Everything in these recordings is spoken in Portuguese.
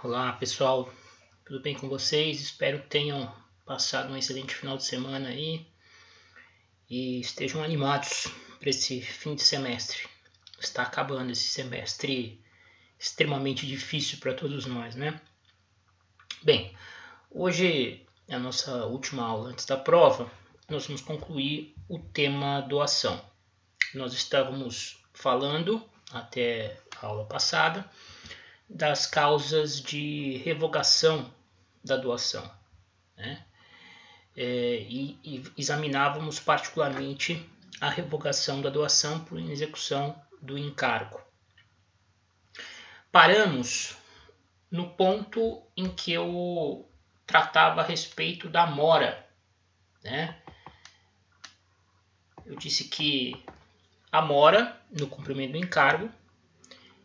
Olá pessoal, tudo bem com vocês? Espero que tenham passado um excelente final de semana aí e estejam animados para esse fim de semestre. Está acabando esse semestre extremamente difícil para todos nós, né? Bem, hoje é a nossa última aula antes da prova. Nós vamos concluir o tema doação. Nós estávamos falando até a aula passada das causas de revogação da doação, né? E examinávamos particularmente a revogação da doação por execução do encargo. Paramos no ponto em que eu tratava a respeito da mora, né? Eu disse que a mora, no cumprimento do encargo,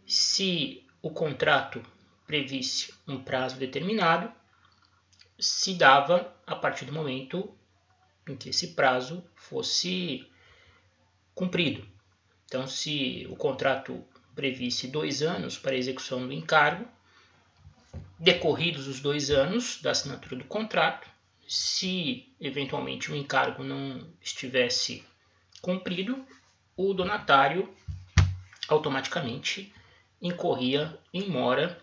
se o contrato previsse um prazo determinado, se dava a partir do momento em que esse prazo fosse cumprido. Então, se o contrato previsse 2 anos para a execução do encargo, decorridos os 2 anos da assinatura do contrato, se eventualmente o encargo não estivesse cumprido, o donatário automaticamente incorria em mora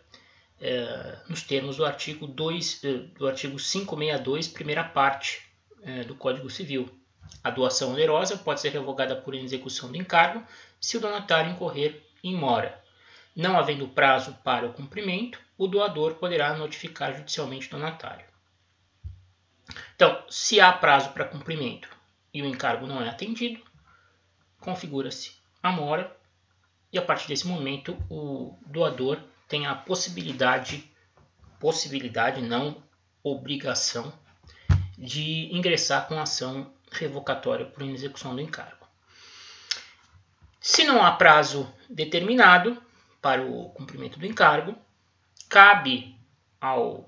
nos termos do artigo 562, primeira parte do Código Civil. A doação onerosa pode ser revogada por execução do encargo se o donatário incorrer em mora. Não havendo prazo para o cumprimento, o doador poderá notificar judicialmente o donatário. Então, se há prazo para cumprimento e o encargo não é atendido, configura-se a mora e a partir desse momento o doador tem a possibilidade não obrigação, de ingressar com ação revocatória por execução do encargo. Se não há prazo determinado para o cumprimento do encargo, cabe ao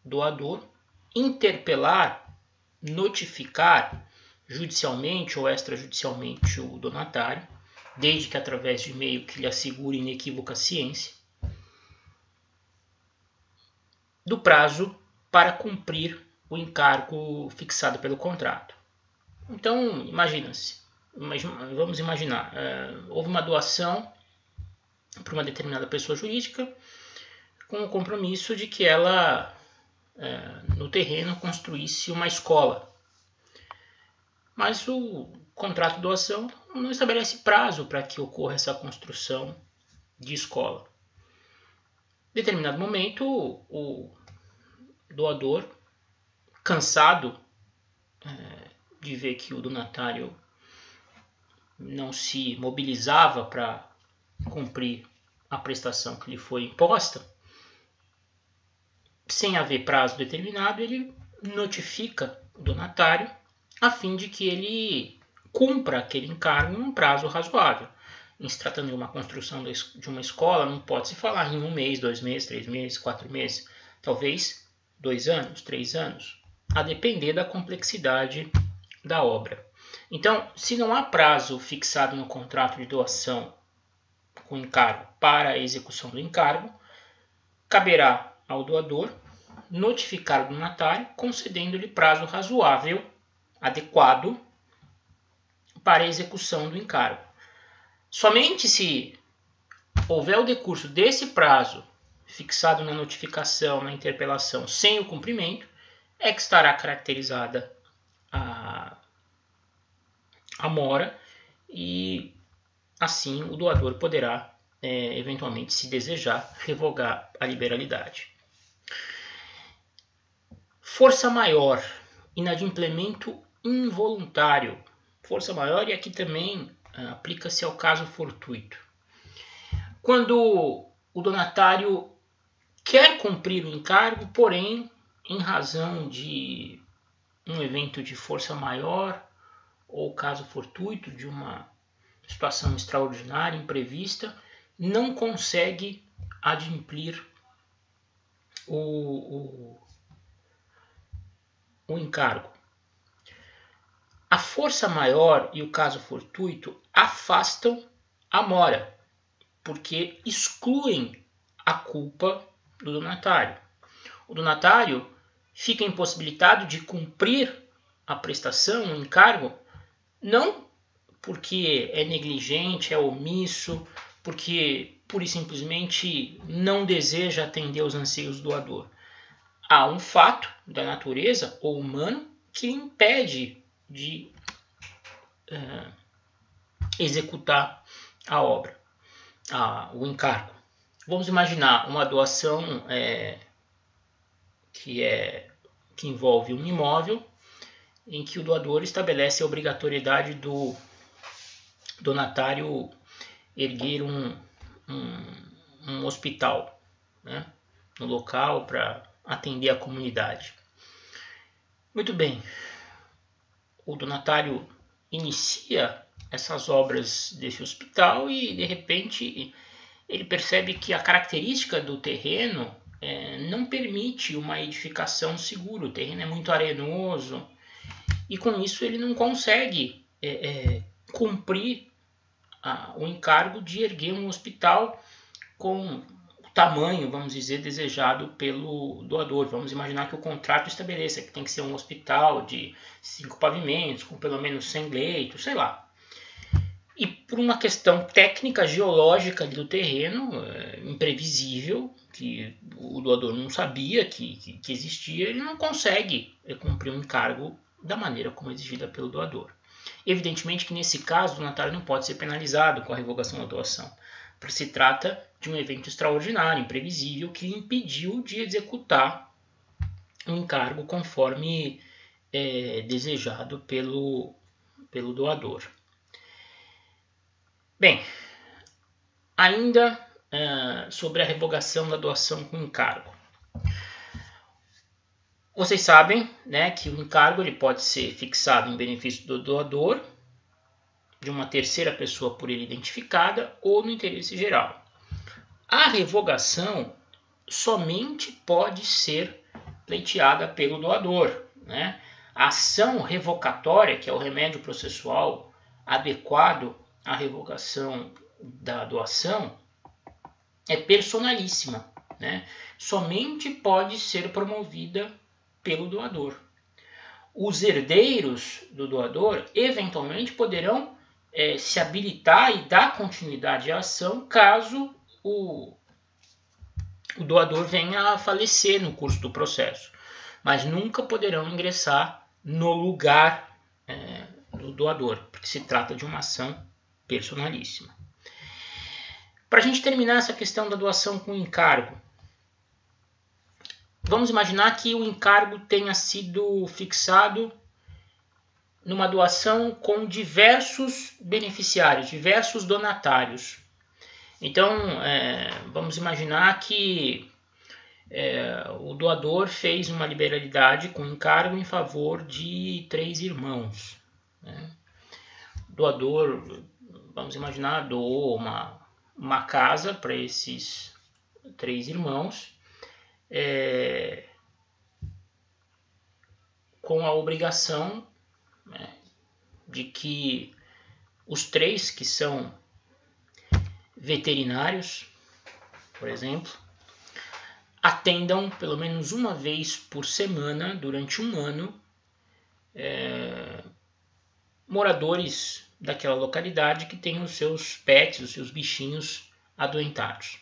doador interpelar, notificar judicialmente ou extrajudicialmente o donatário, desde que através de e-mail que lhe assegure inequívoca ciência, do prazo para cumprir o encargo fixado pelo contrato. Então, vamos imaginar, houve uma doação para uma determinada pessoa jurídica com o compromisso de que ela, no terreno, construísse uma escola. Mas o contrato de doação não estabelece prazo para que ocorra essa construção de escola. Em determinado momento, o doador, cansado de ver que o donatário não se mobilizava para cumprir a prestação que lhe foi imposta, sem haver prazo determinado, ele notifica o donatário a fim de que ele cumpra aquele encargo em um prazo razoável. Em se tratando de uma construção de uma escola, não pode se falar em 1 mês, 2 meses, 3 meses, 4 meses, talvez 2 anos, 3 anos, a depender da complexidade da obra. Então, se não há prazo fixado no contrato de doação com encargo para a execução do encargo, caberá ao doador notificar o donatário, concedendo-lhe prazo razoável, adequado, para a execução do encargo. Somente se houver o decurso desse prazo fixado na notificação, na interpelação, sem o cumprimento, é que estará caracterizada a mora e assim o doador poderá, eventualmente, se desejar, revogar a liberalidade. Força maior, inadimplemento involuntário. Força maior, e aqui também aplica-se ao caso fortuito. Quando o donatário quer cumprir o encargo, porém, em razão de um evento de força maior ou caso fortuito, de uma situação extraordinária, imprevista, não consegue adimplir o encargo. A força maior e o caso fortuito afastam a mora, porque excluem a culpa do donatário. O donatário fica impossibilitado de cumprir a prestação, o encargo, não porque é negligente, é omisso, porque pura e simplesmente não deseja atender aos anseios do doador. Há um fato da natureza ou humano que impede de executar a obra, o encargo. Vamos imaginar uma doação que envolve um imóvel, em que o doador estabelece a obrigatoriedade do donatário erguer um hospital, né, no local para atender a comunidade. Muito bem, o donatário inicia essas obras desse hospital e, de repente, ele percebe que a característica do terreno não permite uma edificação segura. O terreno é muito arenoso e, com isso, ele não consegue cumprir o encargo de erguer um hospital com o tamanho, vamos dizer, desejado pelo doador. Vamos imaginar que o contrato estabeleça que tem que ser um hospital de 5 pavimentos, com pelo menos 100 leitos, sei lá. E por uma questão técnica, geológica do terreno, imprevisível, que o doador não sabia que existia, ele não consegue cumprir um encargo da maneira como exigida pelo doador. Evidentemente que nesse caso o donatário não pode ser penalizado com a revogação da doação, porque se trata de um evento extraordinário, imprevisível, que lhe impediu de executar um encargo conforme desejado pelo doador. Bem, ainda sobre a revogação da doação com encargo. Vocês sabem, né, que o encargo ele pode ser fixado em benefício do doador, de uma terceira pessoa por ele identificada ou no interesse geral. A revogação somente pode ser pleiteada pelo doador, né? A ação revocatória, que é o remédio processual adequado à revogação da doação, é personalíssima, né? Somente pode ser promovida pelo doador. Os herdeiros do doador eventualmente poderão se habilitar e dar continuidade à ação caso o doador venha a falecer no curso do processo, mas nunca poderão ingressar no lugar do doador, porque se trata de uma ação personalíssima. Para a gente terminar essa questão da doação com encargo, vamos imaginar que o encargo tenha sido fixado numa doação com diversos beneficiários, diversos donatários. Então, vamos imaginar que o doador fez uma liberalidade com encargo em favor de 3 irmãos. Né? O doador, vamos imaginar, doou uma casa para esses 3 irmãos, com a obrigação de que os 3 que são veterinários, por exemplo, atendam pelo menos uma vez por semana, durante um ano, moradores daquela localidade que têm os seus pets, os seus bichinhos adoentados.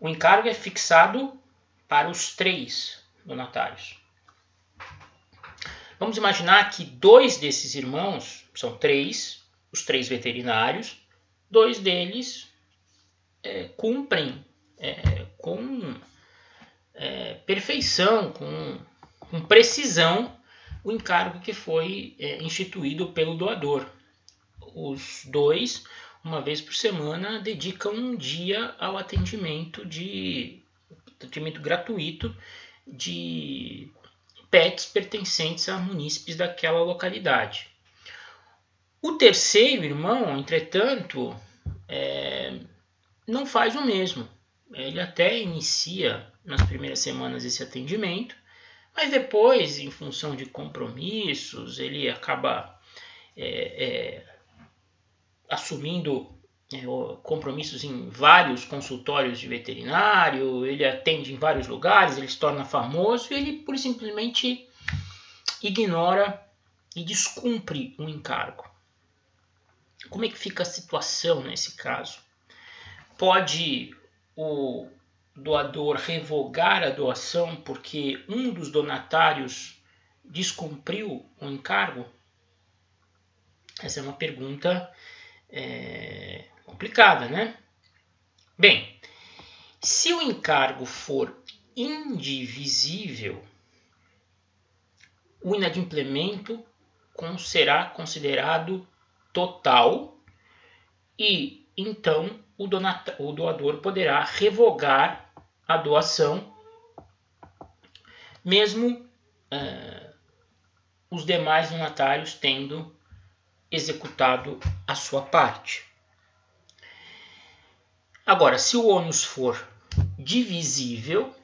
O encargo é fixado para os 3 donatários. Vamos imaginar que 2 desses irmãos, são 3, os 3 veterinários, 2 deles cumprem com perfeição, com precisão, o encargo que foi instituído pelo doador. Os 2, uma vez por semana, dedicam um dia ao atendimento gratuito de pets pertencentes a munícipes daquela localidade. O terceiro irmão, entretanto, não faz o mesmo. Ele até inicia nas primeiras semanas esse atendimento, mas depois, em função de compromissos, ele acaba assumindo compromissos em vários consultórios de veterinário, ele atende em vários lugares, ele se torna famoso e ele pura e simplesmente ignora e descumpre um encargo. Como é que fica a situação nesse caso? Pode o doador revogar a doação porque um dos donatários descumpriu o encargo? Essa é uma pergunta complicada, né? Bem, se o encargo for indivisível, o inadimplemento será considerado total e então o doador poderá revogar a doação, mesmo os demais donatários tendo executado a sua parte. Agora, se o ônus for divisível,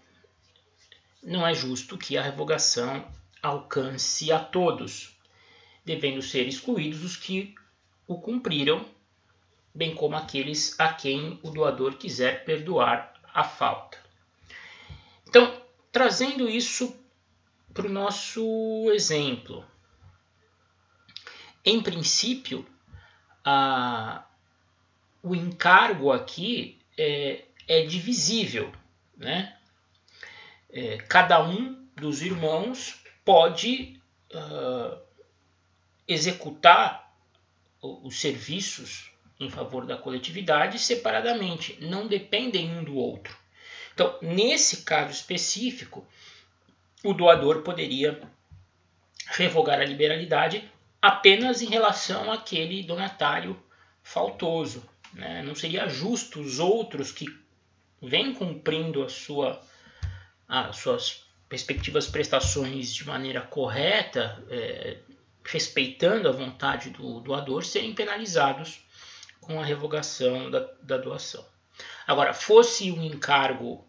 não é justo que a revogação alcance a todos, devendo ser excluídos os que o cumpriram, bem como aqueles a quem o doador quiser perdoar a falta. Então, trazendo isso para o nosso exemplo, em princípio, o encargo aqui é divisível, né? Cada um dos irmãos pode executar os serviços em favor da coletividade separadamente, não dependem um do outro. Então, nesse caso específico, o doador poderia revogar a liberalidade apenas em relação àquele donatário faltoso, né? Não seria justo os outros que vêm cumprindo as suas respectivas prestações de maneira correta, respeitando a vontade do doador, serem penalizados com a revogação da doação. Agora, fosse um encargo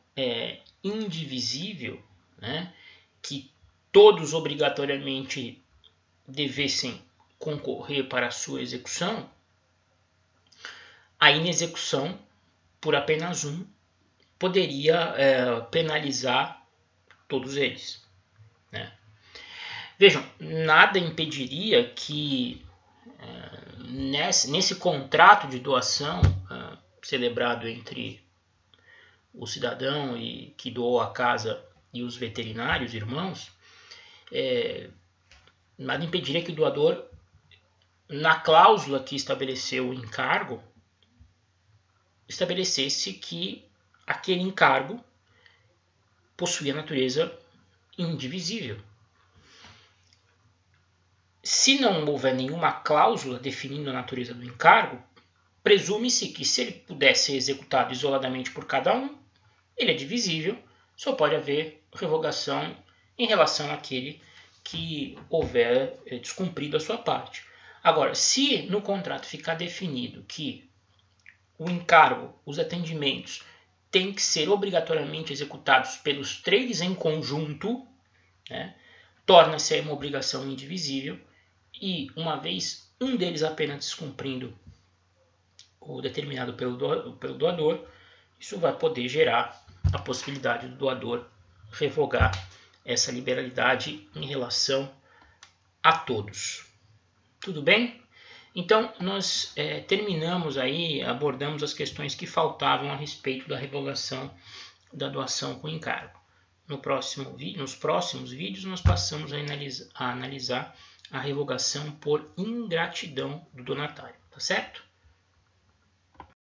indivisível, né, que todos obrigatoriamente devessem concorrer para a sua execução, a inexecução por apenas um poderia penalizar todos eles, né? Vejam, nada impediria que nesse contrato de doação celebrado entre o cidadão que doou a casa e os veterinários, irmãos, nada impediria que o doador, na cláusula que estabeleceu o encargo, estabelecesse que aquele encargo possuía natureza indivisível. Se não houver nenhuma cláusula definindo a natureza do encargo, presume-se que se ele pudesse ser executado isoladamente por cada um, ele é divisível, só pode haver revogação em relação àquele que houver descumprido a sua parte. Agora, se no contrato ficar definido que o encargo, os atendimentos, têm que ser obrigatoriamente executados pelos 3 em conjunto, né, torna-se uma obrigação indivisível e, uma vez um deles apenas descumprindo o determinado pelo doador, isso vai poder gerar a possibilidade do doador revogar essa liberalidade em relação a todos. Tudo bem? Então, nós terminamos aí, abordamos as questões que faltavam a respeito da revogação da doação com encargo. Nos próximos vídeos, nós passamos a analisar a revogação por ingratidão do donatário, tá certo?